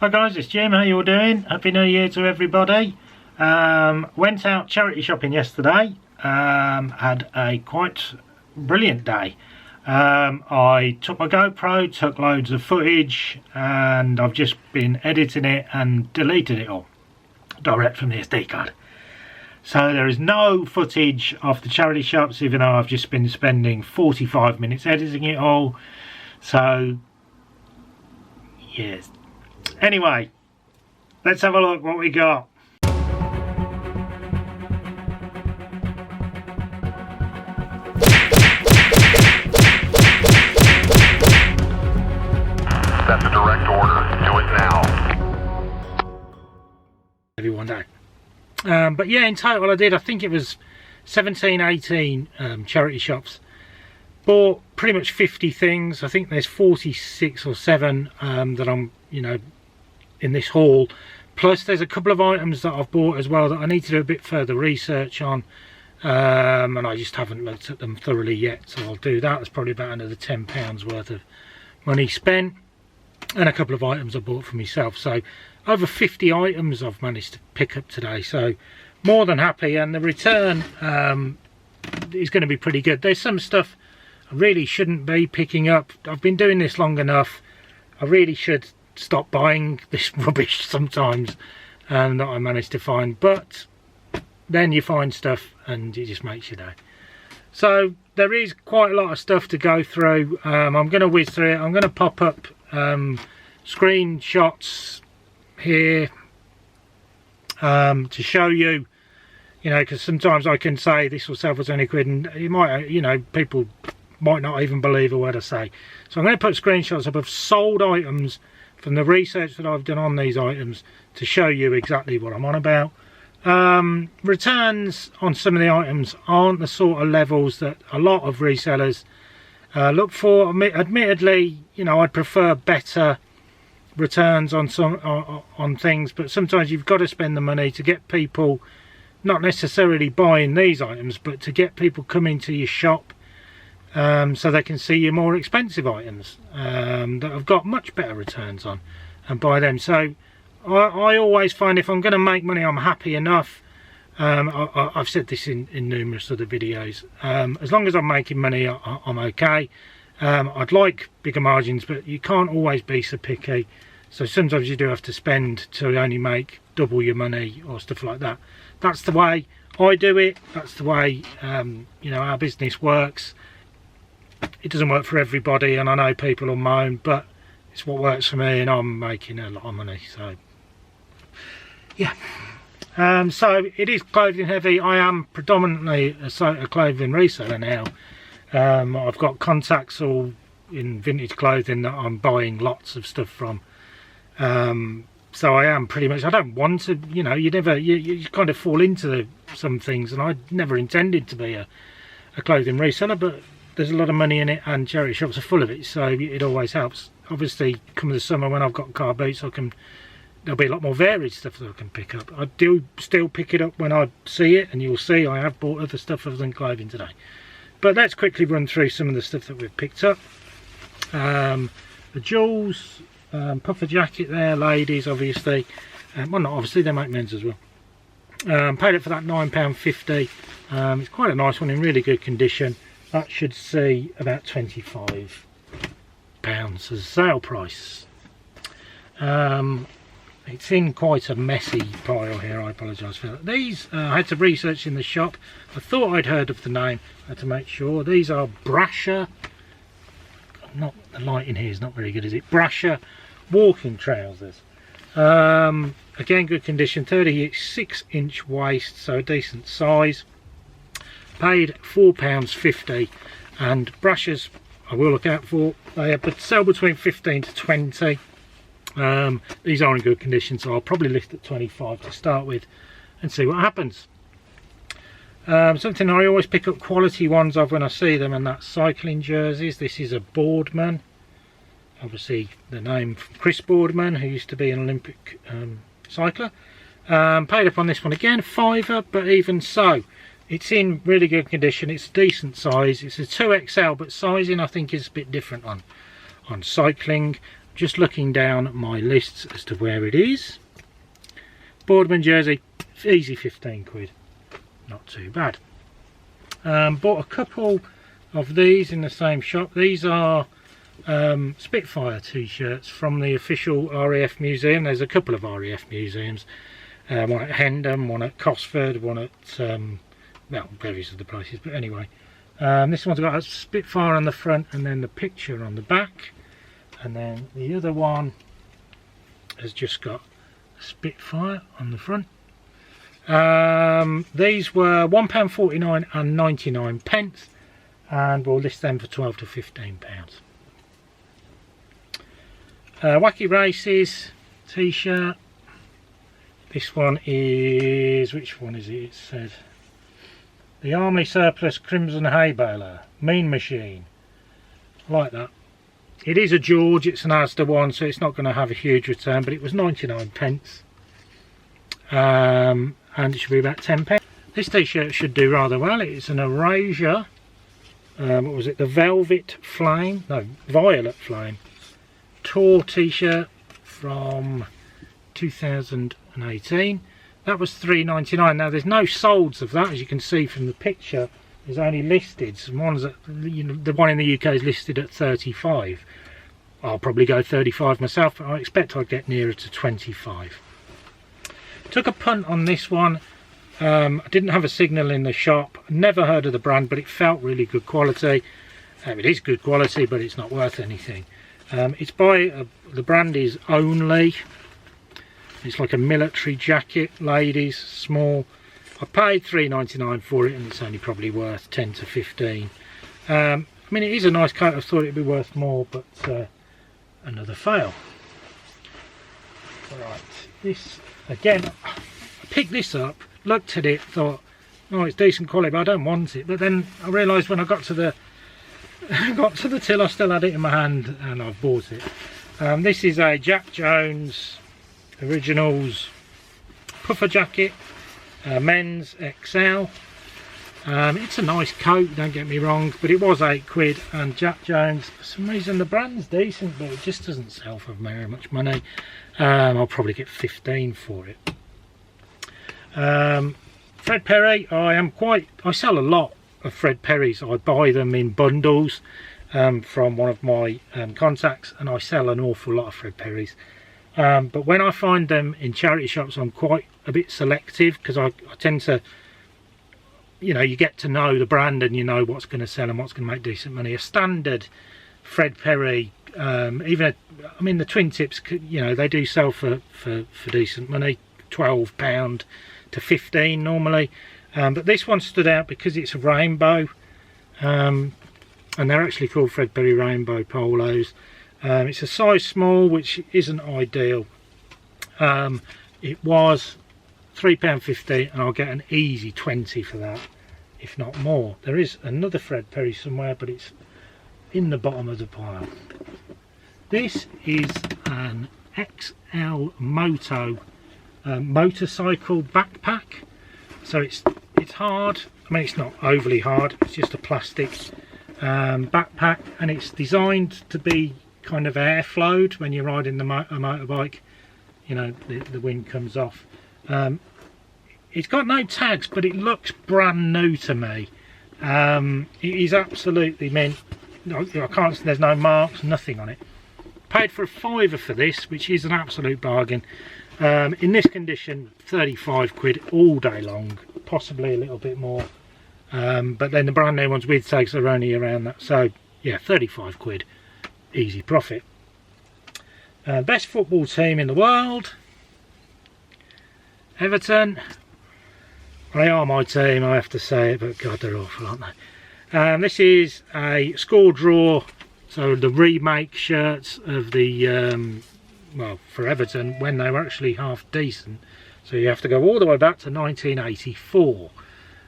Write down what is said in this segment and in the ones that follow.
Hi guys, it's Jim. How you all doing? Happy New Year to everybody. Went out charity shopping yesterday. Had a quite brilliant day. I took my GoPro, took loads of footage, and I've just been editing it and deleted it all direct from the SD card. So there is no footage of the charity shops, even though I've just been spending 45 minutes editing it all. So yes. Anyway, let's have a look what we got. That's a direct order. Do it now. Every one day. But yeah, in total I think it was 17, 18 charity shops. Bought pretty much 50 things. I think there's 46 or 7 that I'm, in this haul. Plus there's a couple of items that I've bought as well that I need to do a bit further research on. And I just haven't looked at them thoroughly yet. So I'll do that. It's probably about another £10 worth of money spent. And a couple of items I bought for myself. So over 50 items I've managed to pick up today. So more than happy. And the return is going to be pretty good. There's some stuff I really shouldn't be picking up. I've been doing this long enough. I really should stop buying this rubbish sometimes that I managed to find. But then you find stuff and it just makes your day. So there is quite a lot of stuff to go through. I'm going to whiz through it. I'm going to pop up screenshots here to show you, because sometimes I can say this will sell for 20 quid and you might, people might not even believe a word I say. So I'm going to put screenshots up of sold items from the research that I've done on these items to show you exactly what I'm on about. Returns on some of the items aren't the sort of levels that a lot of resellers look for. Admittedly, I'd prefer better returns on some on things, but sometimes you've got to spend the money to get people not necessarily buying these items, but to get people coming to your shop so they can see your more expensive items that have got much better returns on and buy them. So I always find if I'm going to make money, I'm happy enough. I've said this in numerous other videos. As long as I'm making money, I'm okay. I'd like bigger margins, but you can't always be so picky. So sometimes you do have to spend to only make double your money or stuff like that. That's the way I do it. That's the way our business works. It doesn't work for everybody, and I know people will moan, but it's what works for me, and I'm making a lot of money. So yeah. So it is clothing heavy. I am predominantly a clothing reseller now. I've got contacts all in vintage clothing that I'm buying lots of stuff from. So I am pretty much, I don't want to, you kind of fall into some things, and I never intended to be a clothing reseller, but there's a lot of money in it and charity shops are full of it, so it always helps. Obviously come the summer when I've got car boots, there'll be a lot more varied stuff that I can pick up. I do still pick it up when I see it, and you'll see I have bought other stuff other than clothing today. But let's quickly run through some of the stuff that we've picked up. The jewels, puffer jacket there, ladies obviously. Well, not obviously, they make men's as well. Paid it for that £9.50. It's quite a nice one in really good condition. That should see about £25 as a sale price. It's in quite a messy pile here, I apologise for that. These, I had to research in the shop. I thought I'd heard of the name, I had to make sure. These are Brasher, the lighting here is not very good, is it? Brasher walking trousers. Again, good condition, 36-inch waist, so a decent size. Paid £4.50, and Brashers I will look out for. They sell between 15 to 20. These are in good condition, so I'll probably list at 25 to start with and see what happens. Something I always pick up quality ones of when I see them, and that's cycling jerseys. This is a Boardman, obviously the name from Chris Boardman, who used to be an Olympic cycler. Paid up on this one again, £5, but even so it's in really good condition. It's a decent size. It's a 2XL, but sizing I think is a bit different on cycling. just looking down at my lists as to where it is. Boardman jersey, easy 15 quid, not too bad. Bought a couple of these in the same shop. These are Spitfire t-shirts from the official RAF museum. There's a couple of RAF museums, one at Hendon, one at Cosford, one at well, various other places, but anyway, this one's got a Spitfire on the front and then the picture on the back, and then the other one has just got a Spitfire on the front. These were £1.49 and 99 pence, and we'll list them for £12 to £15. Wacky Races t-shirt. This one is, which one is it? It says the Army Surplus Crimson Hay Baler, Mean Machine. I like that. It is a George, it's an Asda one, so it's not going to have a huge return, but it was 99 pence. And it should be about 10 pence. This t-shirt should do rather well. It's an Erasure, what was it, the Velvet Flame, no, Violet Flame Tour t-shirt from 2018. That was £3.99. Now there's no solds of that, as you can see from the picture. There's only listed. Some ones that, you know, the one in the UK is listed at 35. I'll probably go 35 myself, but I expect I'll get nearer to 25. Took a punt on this one. I didn't have a signal in the shop. Never heard of the brand, but it felt really good quality. It is good quality, but it's not worth anything. It's by the brand is Only. It's like a military jacket, ladies, small. I paid £3.99 for it, and it's only probably worth 10 to 15. I mean, it is a nice coat. I thought it'd be worth more, but another fail. Right, this again. I picked this up, looked at it, thought, oh, it's decent quality, but I don't want it. But then I realised when I got to the till, I still had it in my hand, and I bought it. This is a Jack Jones Originals puffer jacket, men's XL. It's a nice coat, don't get me wrong, but it was £8, and Jack Jones, for some reason the brand's decent, but it just doesn't sell for very much money. I'll probably get 15 for it. Fred Perry, I sell a lot of Fred Perrys. I buy them in bundles from one of my contacts, and I sell an awful lot of Fred Perrys. But when I find them in charity shops, I'm quite a bit selective, because I tend to, you know, you get to know the brand and you know what's going to sell and what's going to make decent money. A standard Fred Perry, I mean the twin tips, you know, they do sell for decent money, £12 to 15 normally. But this one stood out because it's a rainbow, and they're actually called Fred Perry Rainbow Polos. It's a size small, which isn't ideal. It was £3.50, and I'll get an easy 20 for that, if not more. There is another Fred Perry somewhere, but it's in the bottom of the pile. This is an XL Moto motorcycle backpack. So it's hard. I mean, it's not overly hard. It's just a plastic backpack, and it's designed to be kind of airflowed when you're riding a motorbike. You know, the wind comes off. It's got no tags, but it looks brand new to me. It is absolutely mint. I can't. There's no marks, nothing on it. Paid for a £5 for this, which is an absolute bargain. In this condition, 35 quid all day long, possibly a little bit more. But then the brand new ones with tags are only around that. So yeah, 35 quid, easy profit. Best football team in the world, Everton. They are my team, I have to say it, but God, they're awful, aren't they? This is a score draw, so the remake shirts of the, well, for Everton, when they were actually half decent. So you have to go all the way back to 1984.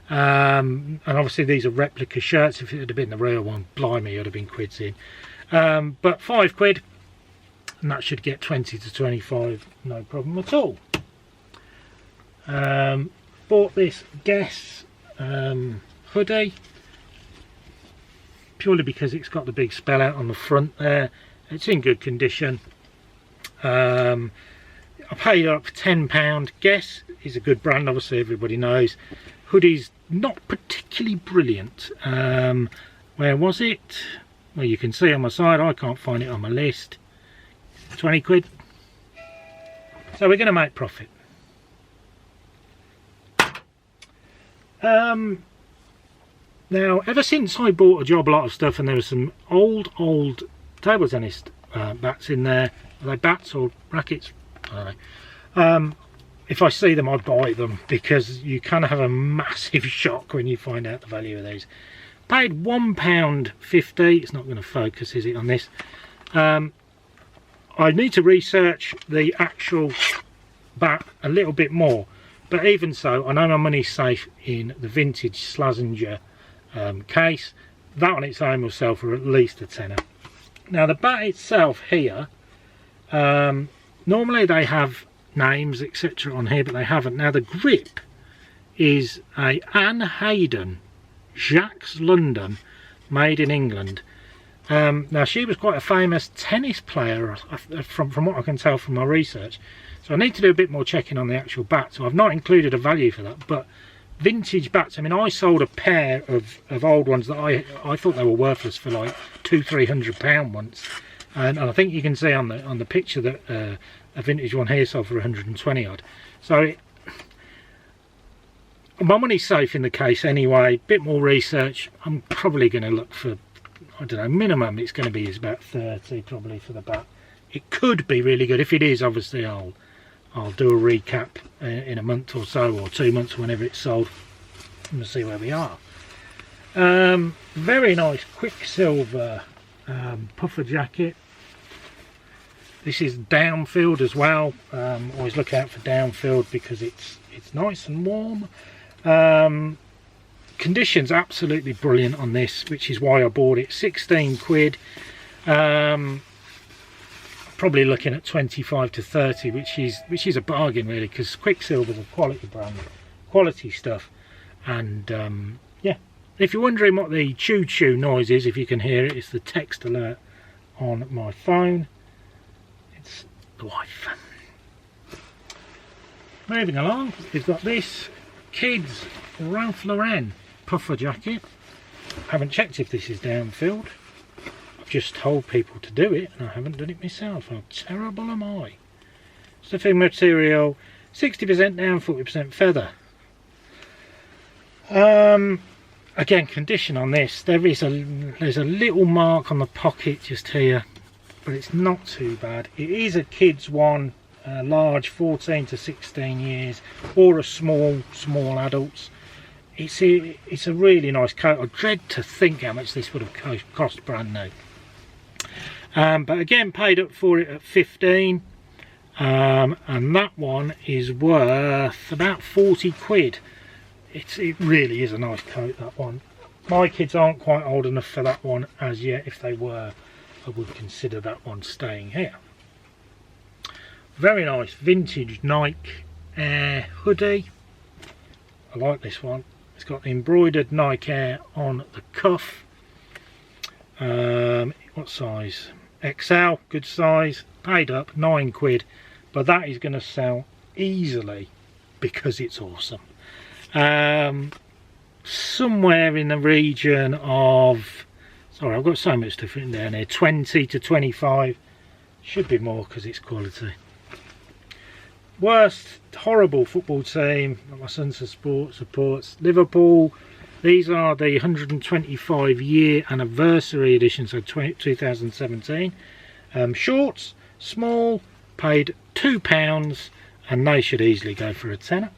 And obviously these are replica shirts. If it had been the real one, blimey, it would have been quids in. But £5, and that should get 20 to 25, no problem at all. Bought this Guess hoodie purely because it's got the big spell out on the front there. It's in good condition. I paid up £10. Guess is a good brand, obviously everybody knows. Hoodie's not particularly brilliant. Where was it? Well, you can see on my side, I can't find it on my list. 20 quid. So we're going to make profit. Now, ever since I bought a job lot of stuff, and there was some old table tennis bats in there. Are they bats or rackets? I don't know. If I see them, I buy them, because you kind of have a massive shock when you find out the value of these. Paid £1.50. It's not going to focus, is it, on this? I need to research the actual bat a little bit more, but even so, I know my money's safe in the vintage Slazenger case. That on its own will sell for at least a tenner. Now, the bat itself here, normally they have names etc on here, but they haven't. Now, the grip is a Anne Hayden Jacques London, made in England. Now, she was quite a famous tennis player from what I can tell from my research, so I need to do a bit more checking on the actual bat. So I've not included a value for that, but vintage bats, I mean, I sold a pair of old ones that I thought they were worthless for like £200–300 once, and I think you can see on the picture that a vintage one here sold for 120 odd. So my money's safe in the case anyway. Bit more research. I'm probably going to look for, I don't know, minimum it's going to be is about 30 probably for the bat. It could be really good. If it is, obviously I'll do a recap in a month or so, or 2 months, whenever it's sold, and we'll see where we are. Very nice Quicksilver puffer jacket. This is downfilled as well. Always look out for downfilled because it's nice and warm. Conditions absolutely brilliant on this, which is why I bought it. 16 quid. Probably looking at 25 to 30, which is a bargain really, because Quicksilver's a quality brand, quality stuff. And yeah, if you're wondering what the choo-choo noise is, if you can hear it, it's the text alert on my phone. It's the wife. Moving along, we've got this kids Ralph Lauren puffer jacket. Haven't checked if this is downfilled. I've just told people to do it and I haven't done it myself. How terrible am I? Stuffing material, 60% down, 40% feather. Again, condition on this, there's a little mark on the pocket just here, but it's not too bad. It is a kids one, large 14 to 16 years, or a small adults. It's a really nice coat. I dread to think how much this would have cost brand new. But again, paid up for it at 15, and that one is worth about 40 quid. It really is a nice coat, that one. My kids aren't quite old enough for that one as yet. If they were, I would consider that one staying here. Very nice vintage Nike Air hoodie. I like this one. It's got the embroidered Nike Air on the cuff. What size? XL, good size. Paid up 9 quid, but that is going to sell easily because it's awesome. Somewhere in the region of, sorry, I've got so much stuff written down here, 20 to 25. Should be more because it's quality. Worst horrible football team that my son supports, Liverpool. These are the 125 year anniversary edition, so 2017. Shorts, small, paid £2, and they should easily go for a tenner.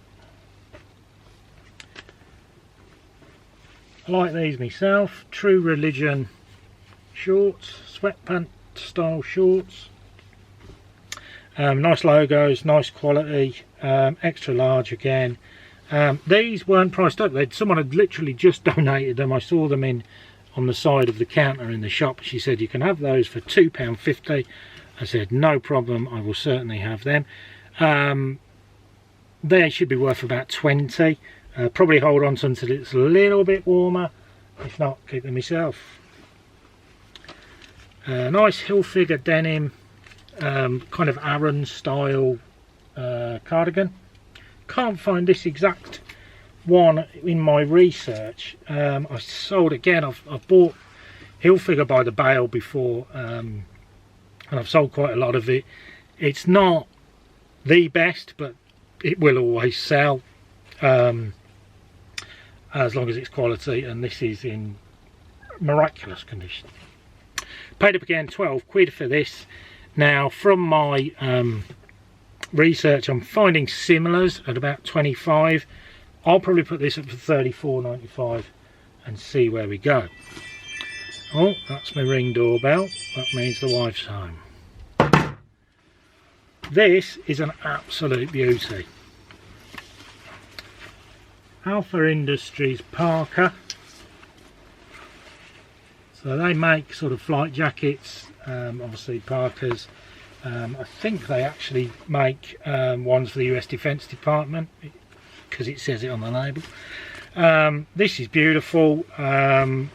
I like these myself. True Religion shorts, sweatpant style shorts. Nice logos, nice quality, extra large again. These weren't priced up. Someone had literally just donated them. I saw them on the side of the counter in the shop. She said you can have those for £2.50. I said no problem, I will certainly have them. They should be worth about 20. Probably hold on to them until it's a little bit warmer. If not, keep them myself. Nice Hilfiger denim kind of Aran style cardigan. Can't find this exact one in my research. I sold again. I've bought Hilfiger by the bale before, and I've sold quite a lot of it. It's not the best, but it will always sell as long as it's quality, and this is in miraculous condition. Paid up again 12 quid for this. Now from my research, I'm finding similars at about 25. I'll probably put this up for 34.95 and see where we go. Oh, that's my Ring doorbell. That means the wife's home. This is an absolute beauty. Alpha Industries Parker. So they make sort of flight jackets, obviously Parkers. I think they actually make ones for the US Defence Department, because it says it on the label. This is beautiful. I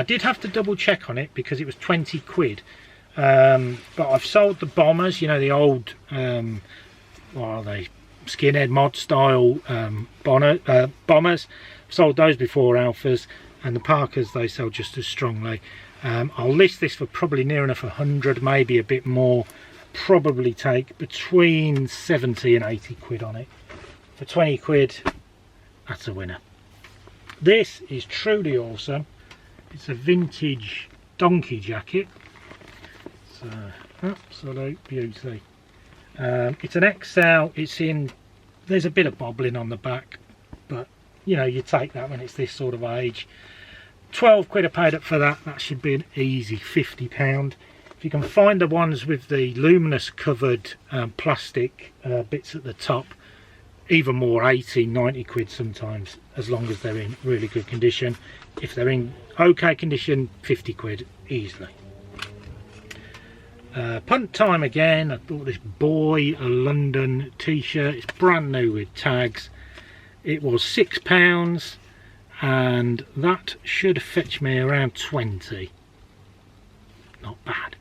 did have to double check on it because it was 20 quid. But I've sold the bombers, you know, the old, what are they, skinhead mod style bombers. I've sold those before, Alphas, and the Parkers they sell just as strongly. I'll list this for probably near enough 100, maybe a bit more. Probably take between 70 and 80 quid on it. For 20 quid, that's a winner. This is truly awesome. It's a vintage donkey jacket. So, absolute beauty. It's an XL. It's in, there's a bit of bobbling on the back, but you know, you take that when it's this sort of age. 12 quid I paid up for that. That should be an easy £50. If you can find the ones with the luminous covered plastic bits at the top, even more, 80, 90 quid sometimes, as long as they're in really good condition. If they're in okay condition, 50 quid easily. Punt time again. I bought this Boy a London t-shirt. It's brand new with tags. It was £6, and that should fetch me around 20. Not bad.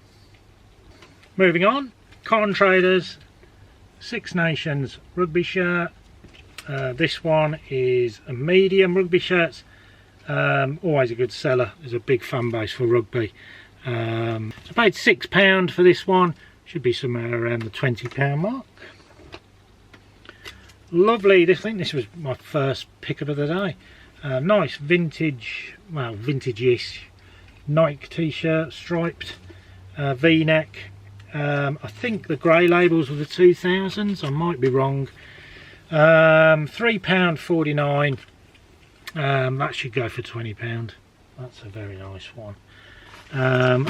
Moving on, Con Traders Six Nations rugby shirt. This one is a medium. Rugby shirts, always a good seller. There's a big fan base for rugby. So I paid £6 for this one. Should be somewhere around the £20 mark. Lovely. I think this was my first pickup of the day. Nice vintage, well, vintage-ish Nike t-shirt, striped, V-neck. I think the grey labels were the 2000s. I might be wrong. £3.49. That should go for £20. That's a very nice one.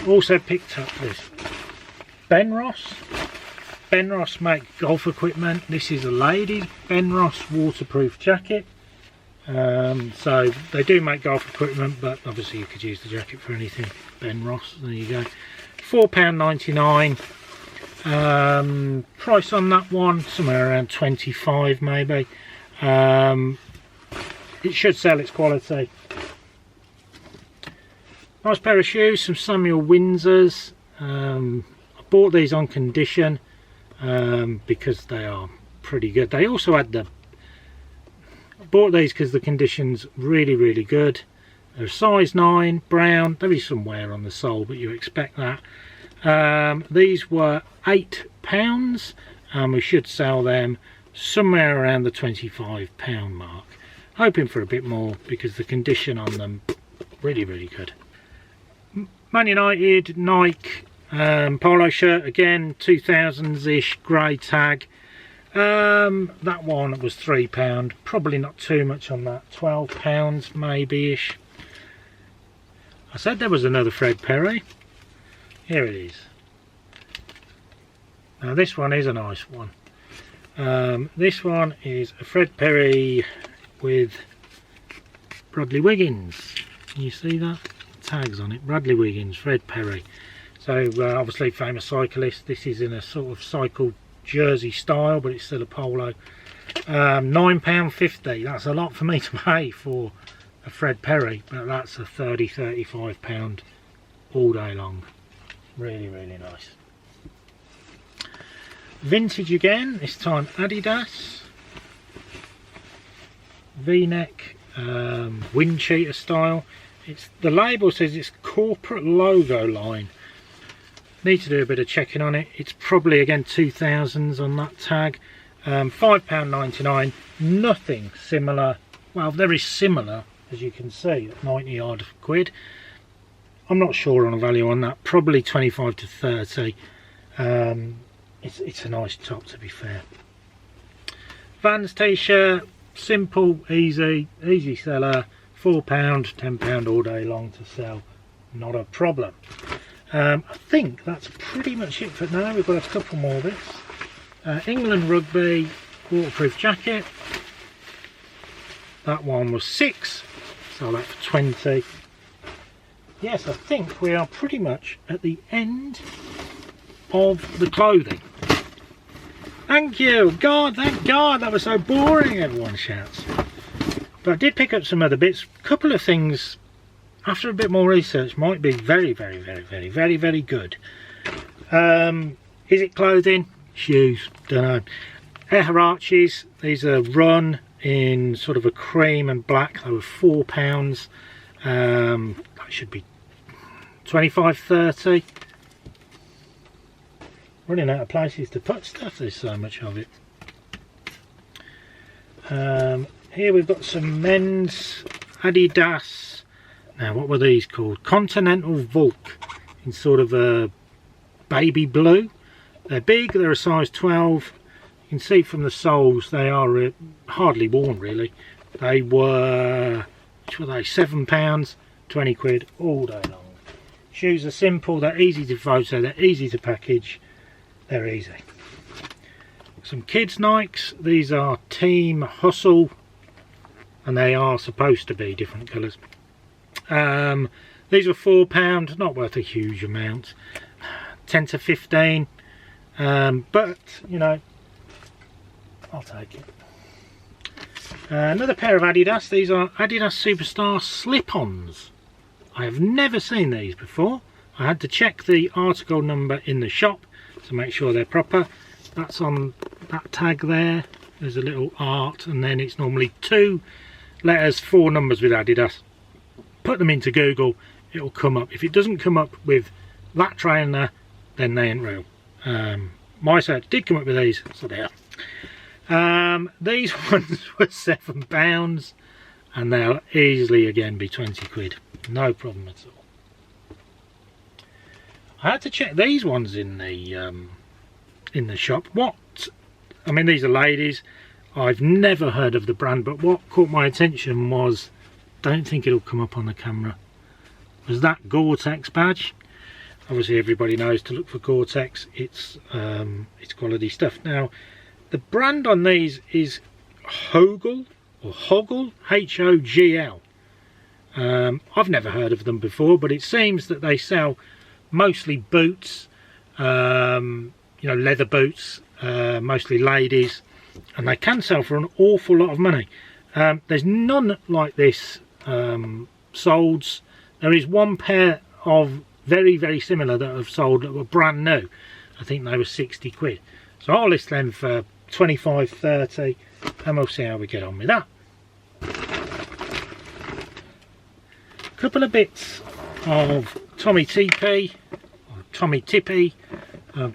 Also picked up this Ben Ross. Ben Ross make golf equipment. This is a ladies Ben Ross waterproof jacket. So they do make golf equipment, but obviously you could use the jacket for anything. Ben Ross, there you go. £4.99. Price on that one somewhere around 25 maybe. It should sell its quality. Nice pair of shoes, some Samuel Windsors. I bought these on condition because they are pretty good. They also had the, I bought these because the condition's really good. They're size 9, brown. There is some wear on the sole, but you expect that. These were £8, and we should sell them somewhere around the £25 mark. Hoping for a bit more because the condition on them really good. Man United Nike polo shirt, again 2000s-ish, grey tag. That one was £3, probably not too much on that, £12 maybe-ish. I said there was another Fred Perry. Here it is. Now this one is a nice one. This one is a Fred Perry with Bradley Wiggins. Can you see that? Tags on it. Bradley Wiggins, Fred Perry. So obviously famous cyclist. This is in a sort of cycle jersey style, but it's still a polo. £9.50. That's a lot for me to pay for a Fred Perry, but that's a £30–35 all day long. Really nice. vintage again, this time Adidas. V-neck, wind cheater style. The label says it's corporate logo line. Need to do a bit of checking on it. It's probably again 2000s on that tag. £5.99. Nothing similar. Well, very similar as you can see at 90 odd quid. I'm not sure on a value on that. Probably 25 to 30. It's a nice top, to be fair. Vans t-shirt, simple, easy seller. £4, £10 all day long to sell. Not a problem. I think that's pretty much it for now. We've got a couple more bits. England Rugby waterproof jacket. That one was 6, so that for 20. Yes, I think we are pretty much at the end of the clothing. Thank you, God, thank God, that was so boring, everyone shouts. But I did pick up some other bits. A couple of things, after a bit more research, might be very, very, very, very, very, very good. Is it clothing? Shoes, don't know. Eharaches, these are run in sort of a cream and black. They were £4. That should be 25, 30. Running out of places to put stuff, there's so much of it. Here we've got some men's Adidas. Now, what were these called? Continental Volk in sort of a baby blue. They're big, they're a size 12. You can see from the soles they are hardly worn really. They were, which were they, £7, 20 quid all day long. Shoes are simple, they're easy to photo, they're easy to package, they're easy. Some kids Nikes, these are Team Hustle, and they are supposed to be different colours. These were £4, not worth a huge amount. 10 to 15, but you know, I'll take it. Another pair of Adidas. These are Adidas Superstar slip-ons. I have never seen these before. I had to check the article number in the shop to make sure they're proper. That's on that tag there. There's a little art, and then it's normally 2 letters, 4 numbers with Adidas. Put them into Google, it'll come up. If it doesn't come up with that trainer, then they ain't real. My search did come up with these, so they are. These ones were £7, and they'll easily again be 20 quid. No problem at all. I had to check these ones in the shop. I mean, these are ladies. I've never heard of the brand, but what caught my attention was, don't think it'll come up on the camera, was that Gore-Tex badge. Obviously everybody knows to look for Gore-Tex. It's quality stuff. Now the brand on these is Hogel or Hogel, H-O-G-L. I've never heard of them before, but it seems that they sell mostly boots, you know, leather boots, mostly ladies, and they can sell for an awful lot of money. There's none like this sold. There is one pair of very, very similar that have sold that were brand new. I think they were 60 quid. So I'll list them for 25, 30, and we'll see how we get on with that. A couple of bits of Tommy TP, or Tommy Tippy,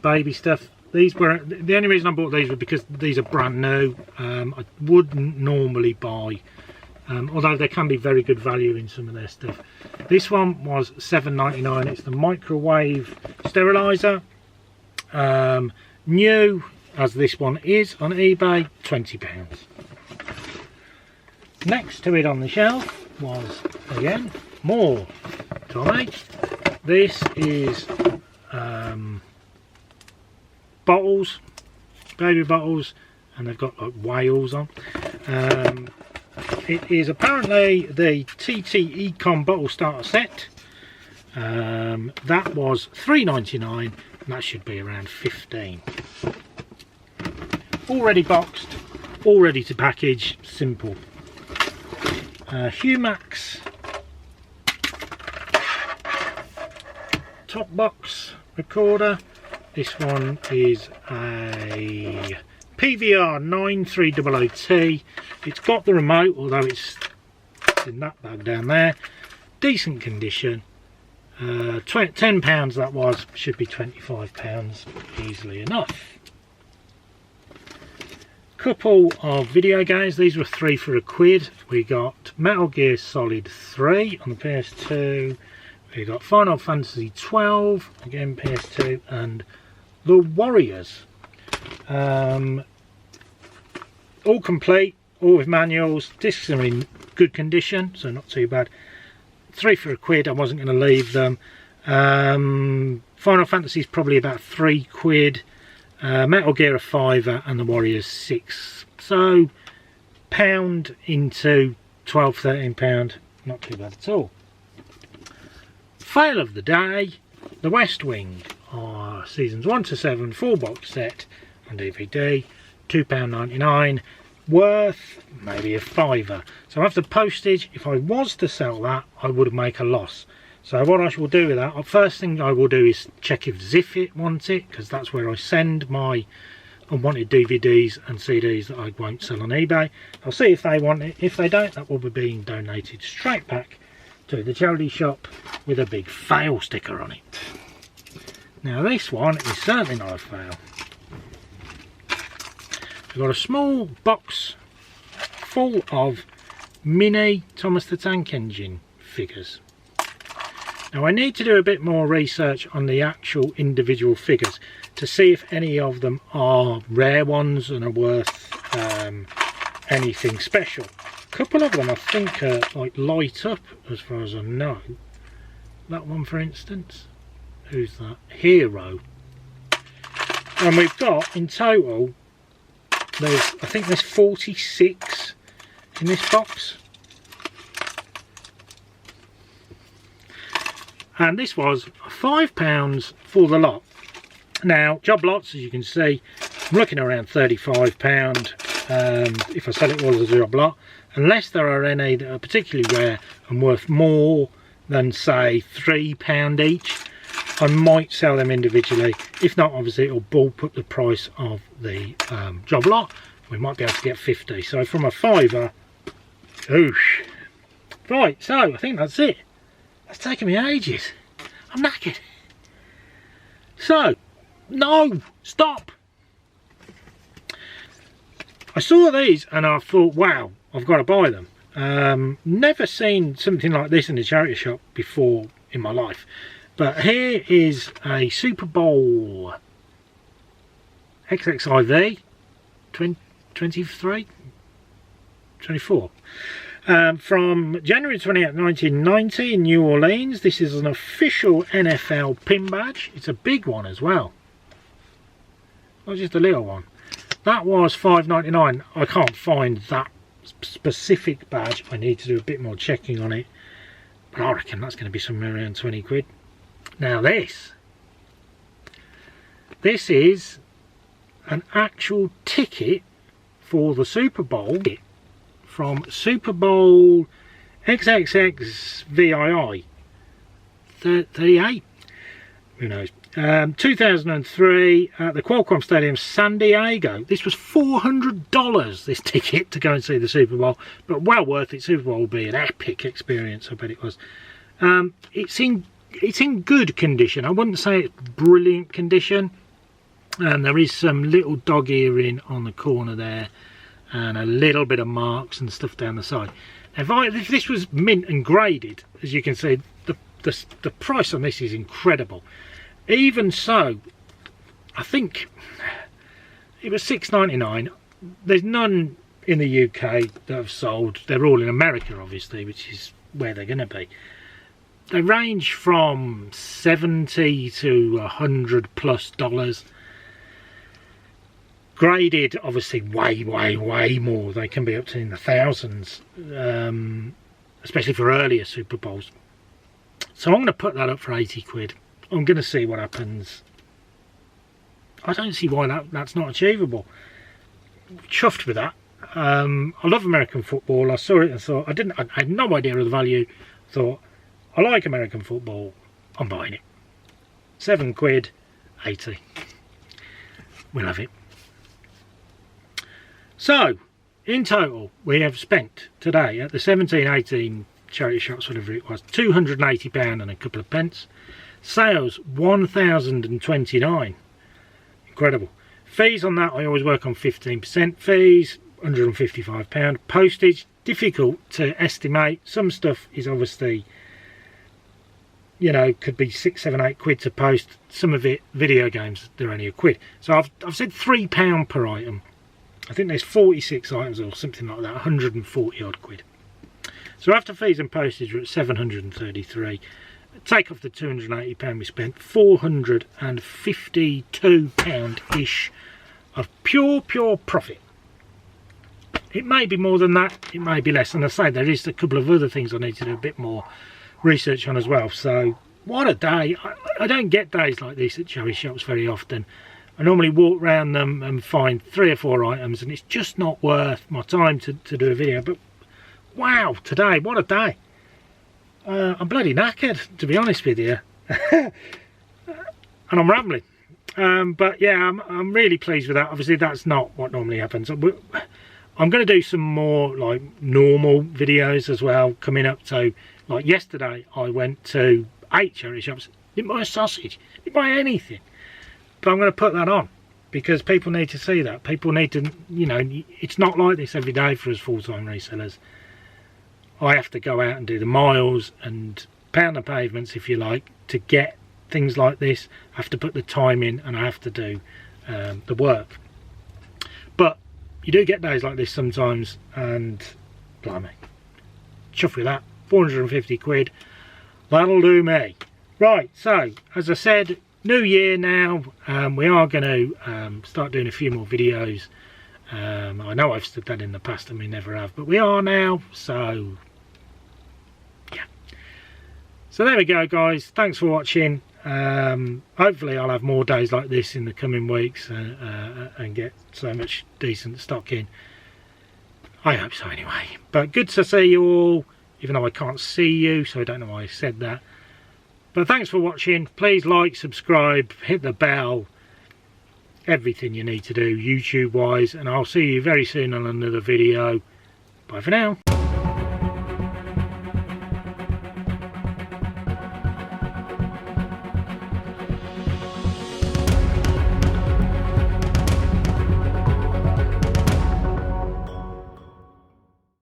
baby stuff. These were, the only reason I bought these was because these are brand new. I wouldn't normally buy, although there can be very good value in some of their stuff. This one was £7.99. It's the microwave sterilizer, new as this one is on eBay, £20. Next to it on the shelf was again more Tommy. This is bottles, baby bottles, and they've got like whales on. It is apparently the TT Econ bottle starter set. That was £3.99, and that should be around 15. Already boxed, all ready to package, simple. Humax top box recorder. This one is a PVR 9300T. It's got the remote, although it's in that bag down there. Decent condition. £10 that was, should be £25 easily enough. Couple of video games, these were 3 for a quid. We got Metal Gear Solid 3 on the PS2. We got Final Fantasy 12, again PS2, and The Warriors. All complete, all with manuals. Discs are in good condition, so not too bad. 3 for a quid, I wasn't going to leave them. Final Fantasy is probably about 3 quid. Metal Gear a £5 and The Warriors 6. So pound into £12–13, not too bad at all. Fail of the day, The West Wing, are seasons 1 to 7, full box set on DVD, £2.99, worth maybe a £5. So after postage, if I was to sell that, I would make a loss. So what I will do with that, first thing I will do is check if Ziffit wants it, because that's where I send my unwanted DVDs and CDs that I won't sell on eBay. I'll see if they want it. If they don't, that will be being donated straight back to the charity shop with a big fail sticker on it. Now this one is certainly not a fail. We've got a small box full of mini Thomas the Tank Engine figures. Now I need to do a bit more research on the actual individual figures to see if any of them are rare ones and are worth anything special. A couple of them I think are like light up as far as I know. That one for instance. Who's that? Hero. And we've got in total, I think there's 46 in this box. And this was £5 for the lot. Now, job lots, as you can see, I'm looking around £35 if I sell it all as a job lot, unless there are any that are particularly rare and worth more than, say, £3 each. I might sell them individually. If not, obviously, it'll bulk up the price of the job lot. We might be able to get 50. So from a £5, oosh. Right, so I think that's it. That's taken me ages. I'm knackered. So, no, stop. I saw these and I thought, wow, I've got to buy them. Never seen something like this in a charity shop before in my life. But here is a Super Bowl XXIV 23, 24. From January 28, 1990 in New Orleans. This is an official NFL pin badge. It's a big one as well, not just a little one. That was $5.99. I can't find that specific badge. I need to do a bit more checking on it, but I reckon that's going to be somewhere around 20 quid. Now this is an actual ticket for the Super Bowl from Super Bowl XXX VII 38, who knows, 2003 at the Qualcomm Stadium, San Diego. This was $400, this ticket, to go and see the Super Bowl, but well worth it. Super Bowl will be an epic experience, I bet it was. It's in good condition. I wouldn't say it's brilliant condition, and there is some little dog earring on the corner there, and a little bit of marks and stuff down the side. If this was mint and graded, as you can see, the price on this is incredible. Even so, I think it was $6.99. There's none in the UK that have sold. They're all in America, obviously, which is where they're going to be. They range from $70 to $100+ Graded, obviously, way more. They can be up to in the thousands, especially for earlier Super Bowls. So I'm going to put that up for 80 quid. I'm going to see what happens. I don't see why that's not achievable. Chuffed with that. I love American football. I saw it and thought, I had no idea of the value. Thought, I like American football. I'm buying it. 7 quid, 80. we'll have it. So in total we have spent today at the 17-18 charity shops, whatever it was, £280 and a couple of pence. Sales 1,029. Incredible. Fees on that, I always work on 15% fees, £155. Postage, difficult to estimate. Some stuff is obviously, you know, could be 6, 7, 8 quid to post. Some of it, video games, they're only a quid. So I've said £3 per item. I think there's 46 items or something like that, 140 odd quid. So after fees and postage we're at 733. Take off the £280 we spent, £452-ish of pure profit. It may be more than that, it may be less, and I say there is a couple of other things I need to do a bit more research on as well. So what a day. I don't get days like this at charity shops very often. I normally walk around them and find 3 or 4 items, and it's just not worth my time to do a video. But wow, today, what a day. I'm bloody knackered, to be honest with you. And I'm rambling. But yeah, I'm really pleased with that. Obviously that's not what normally happens. I'm going to do some more like normal videos as well coming up. So like yesterday I went to 8 charity shops, didn't buy a sausage, didn't buy anything. But I'm going to put that on because people need to see that. People need to, you know, it's not like this every day for us full-time resellers. I have to go out and do the miles and pound the pavements, if you like, to get things like this. I have to put the time in and I have to do the work. But you do get days like this sometimes, and blimey, chuff with that, 450 quid, that'll do me. Right, so as I said, new year now, we are going to start doing a few more videos. I know I've said that in the past and we never have, but we are now, so yeah. So there we go guys, thanks for watching. Hopefully I'll have more days like this in the coming weeks and get so much decent stock in. I hope so anyway. But good to see you all, even though I can't see you, so I don't know why I said that. But thanks for watching. Please like, subscribe, hit the bell, everything you need to do YouTube wise, and I'll see you very soon on another video. Bye for now.